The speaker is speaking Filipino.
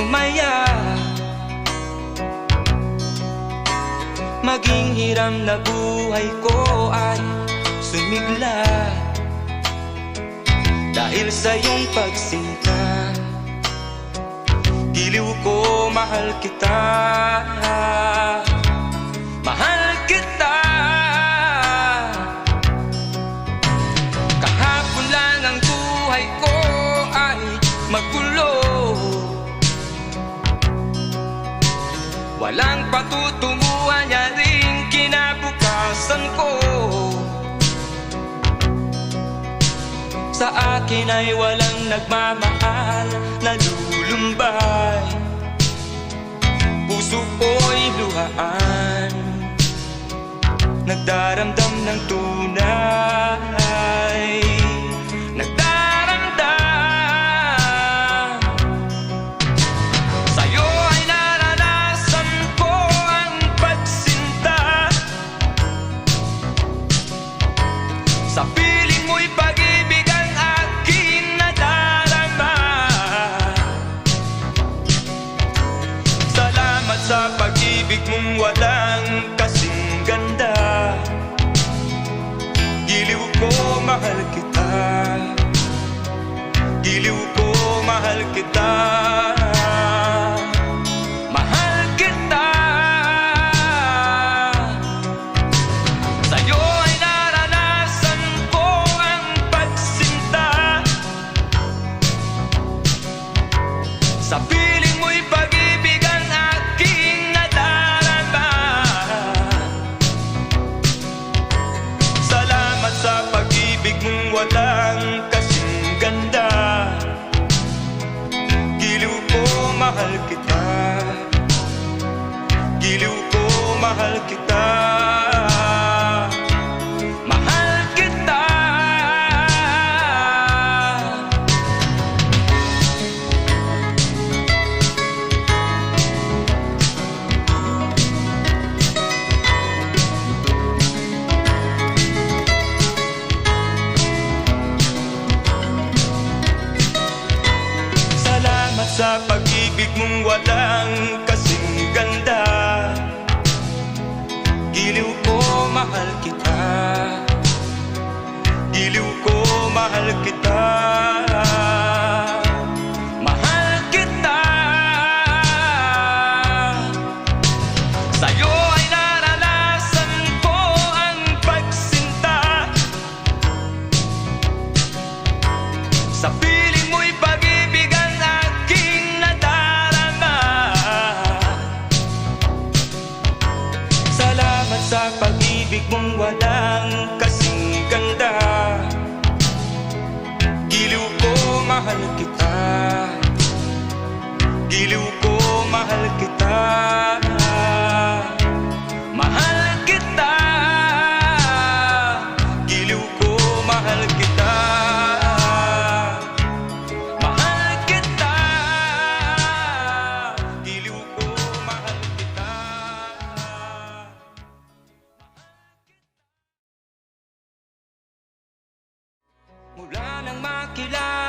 sumaya, maging hiram na buhay ko ay sumigla dahil sa iyong pagsinta. Giliw ko, mahal kita, mahal kita. Kahapon lang ang buhay ko ay magulo, walang patutunguhan niya rin kinabukasan ko. Sa akin ay walang nagmamahal na lulumbay, puso ko'y luhaan, nagdaramdam ng tunay, nagdaramdam. Sa'yo ay naranasan ko ang pagsinta, sa piling mo'y pag-ibig ang aking nadarama. Salamat sa pag-ibig mong walang kasing ganda. Giliw ko, mahal kita, giliw ko, mahal kita, mahal kita. Sa'yo ay naranasan ko ang pagsinta, sa piling mo'y pag-ibig ang aking nadarama. Salamat sa pag-ibig mong walang kasing ganda. Giliw ko, mahal kita, giliw ko, mahal kita, mahal kita. Salamat sa pag-ibig mong walang kasing ganda. Giliw ko, mahal kita, giliw ko, mahal kita, mahal kita. Sa'yo ay naranasan ko ang pagsinta, sa piling mo'y pag-ibig ang aking nadarama. Salamat sa pag-ibig mong walang kasing ganda. Giliw ko, mahal kita, giliw ko, mahal kita, mahal kita. Giliw ko, mahal kita, mahal kita. Giliw ko, mahal kita. Mula nang makilala